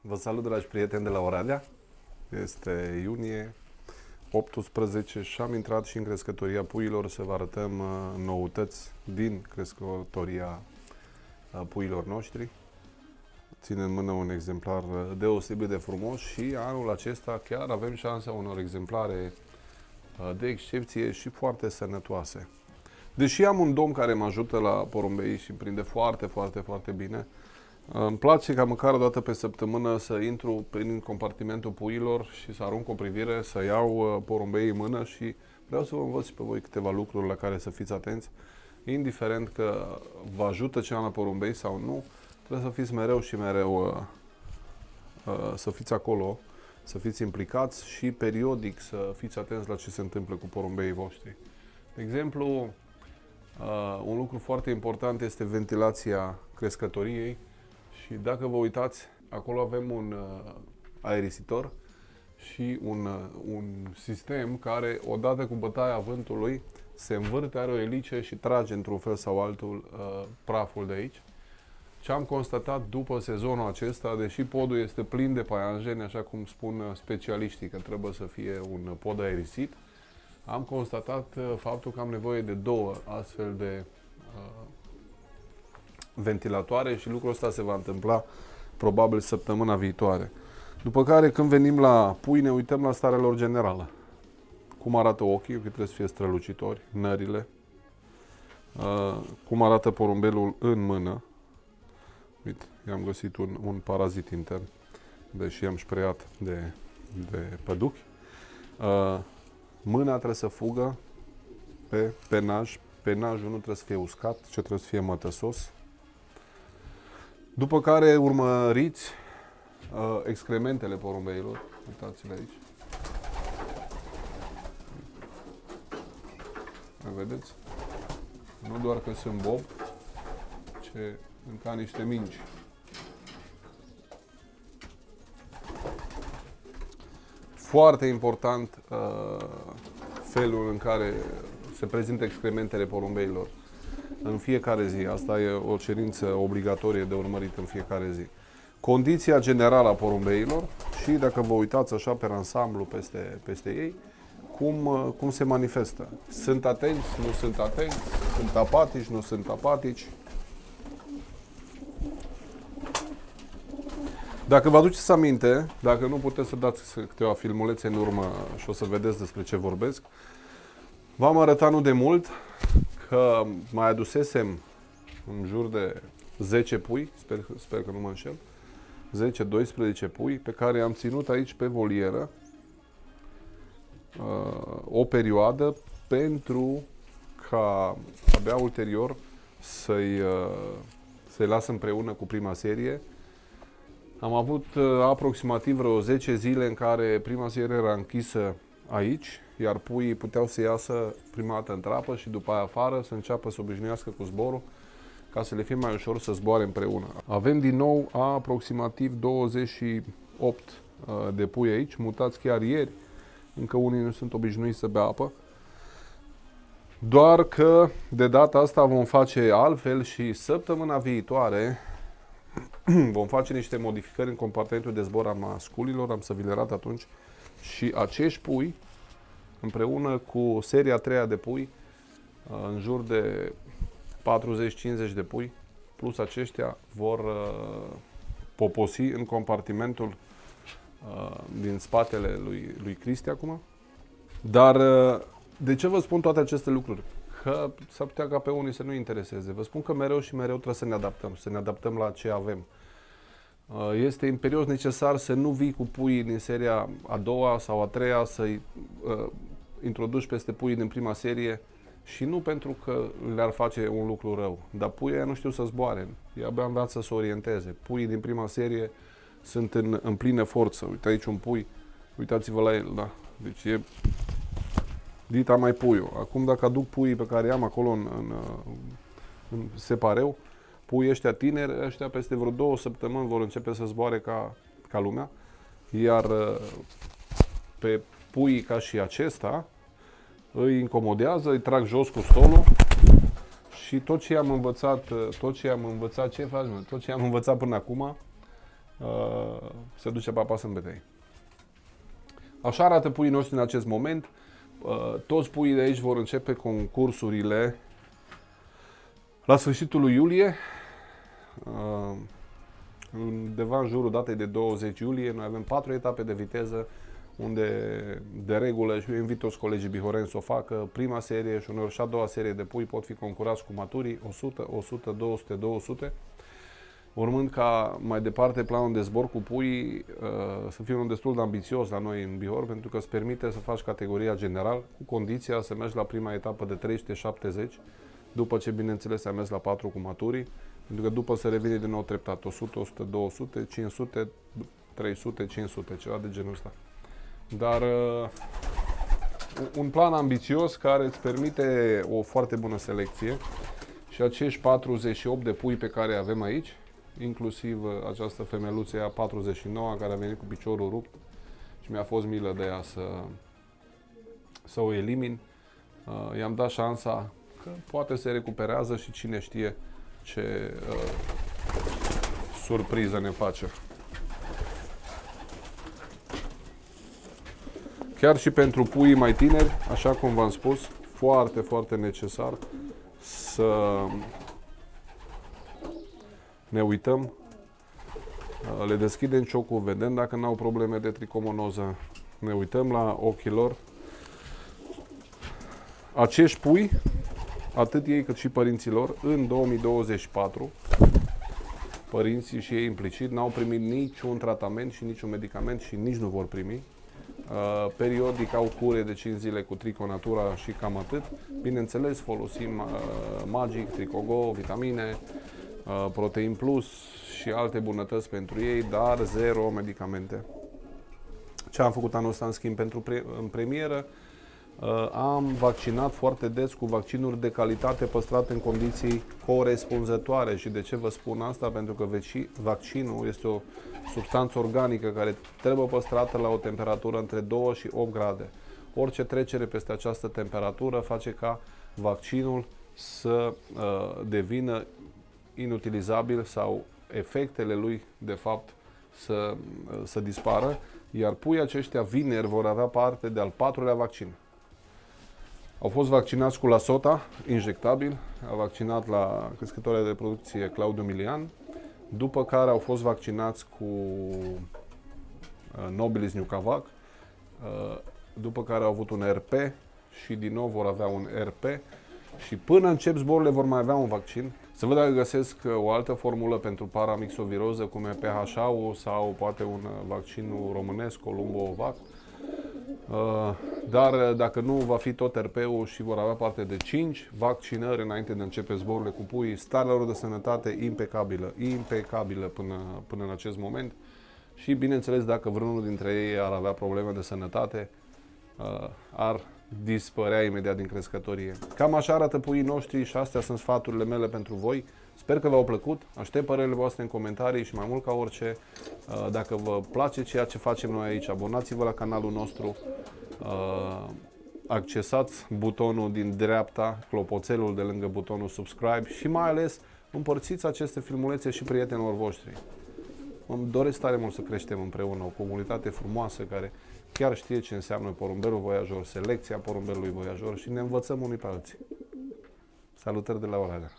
Vă salut, dragi prieteni de la Oradea. Este iunie 18 și am intrat și în crescătoria puiilor să vă arătăm noutăți din crescătoria puiilor noștri. Țin în mână un exemplar deosebit de frumos și anul acesta chiar avem șansa unor exemplare de excepție și foarte sănătoase. Deși am un domn care mă ajută la porumbei și îmi prinde foarte bine, îmi place ca măcar o dată pe săptămână să intru prin compartimentul puiilor și să arunc o privire, să iau porumbei în mână și vreau să vă învăț și pe voi câteva lucruri la care să fiți atenți. Indiferent că vă ajută ceva la porumbei sau nu, trebuie să fiți mereu și mereu să fiți acolo, să fiți implicați și periodic să fiți atenți la ce se întâmplă cu porumbeii voștri. De exemplu, un lucru foarte important este ventilația crescătoriei. Și dacă vă uitați, acolo avem un aerisitor și un sistem care, odată cu bătaia vântului, se învârte, are o elice și trage într-un fel sau altul praful de aici. Ce am constatat după sezonul acesta, deși podul este plin de paianjeni, așa cum spun specialiștii că trebuie să fie un pod aerisit, am constatat faptul că am nevoie de două astfel de ventilatoare și lucrul ăsta se va întâmpla probabil săptămâna viitoare. După care, când venim la pui, ne uităm la starea lor generală. Cum arată ochii, că trebuie să fie strălucitori, nările, cum arată porumbelul în mână. Uite, i-am găsit un parazit intern, deși am spreiat de păduchi. Mâna trebuie să fugă pe penaj. Penajul nu trebuie să fie uscat, ci trebuie să fie mătăsos. După care urmăriți excrementele porumbeilor. Uitați-le aici. Mai vedeți? Nu doar că sunt bob, ci sunt ca niște mingi. Foarte important felul în care se prezintă excrementele porumbeilor în fiecare zi. Asta e o cerință obligatorie de urmărit în fiecare zi. Condiția generală a porumbeilor și dacă vă uitați așa pe ansamblu peste ei, cum se manifestă. Sunt atenți, nu sunt atenți, sunt apatici, nu sunt apatici. Dacă vă aduceți aminte, dacă nu puteți să dați câteva filmulețe în urmă și o să vedeți despre ce vorbesc, v-am arătat nu de mult că mai adusesem în jur de 10 pui, sper că nu mă înșel, 10-12 pui pe care am ținut aici pe volieră o perioadă pentru ca abia ulterior să-i las împreună cu prima serie. Am avut aproximativ vreo 10 zile în care prima serie era închisă aici, iar puii puteau să iasă prima dată în trapă și după aia afară, să înceapă să obișnuiască cu zborul, ca să le fie mai ușor să zboare împreună. Avem din nou aproximativ 28 de pui aici, mutați chiar ieri, încă unii nu sunt obișnuiți să bea apă. Doar că de data asta vom face altfel și săptămâna viitoare vom face niște modificări în compartimentul de zbor a masculilor, am să vi le arăt atunci, și acești pui, împreună cu seria 3 de pui, în jur de 40-50 de pui, plus aceștia vor poposi în compartimentul din spatele lui Cristi acum. Dar de ce vă spun toate aceste lucruri? Că s-ar putea ca pe unii să nu intereseze. Vă spun că mereu și mereu trebuie să ne adaptăm la ce avem. Este imperios necesar să nu vii cu puii din seria a doua sau a treia, să-i introduci peste puii din prima serie și nu pentru că le-ar face un lucru rău, dar puii nu știu să zboare, ei abia învață să se orienteze. Puii din prima serie sunt în plină forță. Uite aici un pui, uitați-vă la el, da? Deci e dita mai puiul. Acum dacă aduc puii pe care i-am acolo în separeu, puii ăștia tineri, ăștia peste vreo 2 săptămâni vor începe să zboare ca lumea, iar pe puii ca și acesta îi incomodează, îi trag jos cu stolul și tot ce i-am învățat, ce faci, mă? Tot ce i-am învățat până acum se duce papa sâmbetei. Așa arată puii noștri în acest moment. Toți puii de aici vor începe concursurile la sfârșitul lui iulie. Undeva în jurul datei de 20 iulie, noi avem 4 etape de viteză, unde de regulă, și eu invit toți colegii bihoreni să o facă, prima serie și uneori și a doua serie de pui pot fi concurați cu maturii 100, 100, 200, 200, urmând ca mai departe planul de zbor cu pui să fie unul destul de ambițios la noi în Bihor, pentru că îți permite să faci categoria general, cu condiția să mergi la prima etapă de 370, după ce, bineînțeles, ai mers la 4 cu maturii, pentru că după se revine din nou treptat 100, 100, 200, 500, 300, 500, ceva de genul ăsta. Dar un plan ambițios care îți permite o foarte bună selecție și acești 48 de pui pe care avem aici, inclusiv această femeluță a 49 care a venit cu piciorul rupt și mi-a fost milă de ea să o elimin. I-am dat șansa că poate se recuperează și cine știe ce surpriză ne face. Chiar și pentru puii mai tineri, așa cum v-am spus, foarte, foarte necesar să ne uităm, le deschidem ciocul, vedem dacă n-au probleme de tricomonoză, ne uităm la ochii lor. Acești pui, atât ei cât și părinții lor, în 2024, părinții și ei implicit, n-au primit niciun tratament și niciun medicament și nici nu vor primi. Periodic au cure de 5 zile cu Triconatura și cam atât. Bineînțeles, folosim Magic, Tricogo, vitamine, Protein Plus și alte bunătăți pentru ei, dar zero medicamente. Ce am făcut anul ăsta, în schimb, în premieră? Am vaccinat foarte des cu vaccinuri de calitate păstrate în condiții corespunzătoare. Și de ce vă spun asta? Pentru că vaccinul este o substanță organică care trebuie păstrată la o temperatură între 2 și 8 grade. Orice trecere peste această temperatură face ca vaccinul să devină inutilizabil sau efectele lui, de fapt, să dispară. Iar puii aceștia vineri vor avea parte de al 4-lea vaccin. Au fost vaccinați cu Lasota, injectabil, a vaccinat la crescătoarea de producție Claudiu Milian, după care au fost vaccinați cu Nobilis Nucavac, după care au avut un RP și din nou vor avea un RP și până încep zborurile vor mai avea un vaccin. Să văd dacă găsesc o altă formulă pentru paramixoviroză, cum e PHA-ul sau poate un vaccin românesc, Columbo-Vac. Dar dacă nu, va fi tot RP-ul și vor avea parte de 5 vaccinări înainte de începe zborurile cu puii. Starea lor de sănătate impecabilă până în acest moment. Și bineînțeles, dacă vreunul dintre ei ar avea probleme de sănătate, ar dispărea imediat din crescătorie. Cam așa arată puii noștri și astea sunt sfaturile mele pentru voi. Sper că v-au plăcut, aștept părerile voastre în comentarii și mai mult ca orice, dacă vă place ceea ce facem noi aici, abonați-vă la canalul nostru, accesați butonul din dreapta, clopoțelul de lângă butonul subscribe și mai ales împărțiți aceste filmulețe și prietenilor voștri. Îmi doresc tare mult să creștem împreună o comunitate frumoasă care chiar știe ce înseamnă porumbelul voiajor, selecția porumbelului voiajor și ne învățăm unii pe alții. Salutări de la Oradea!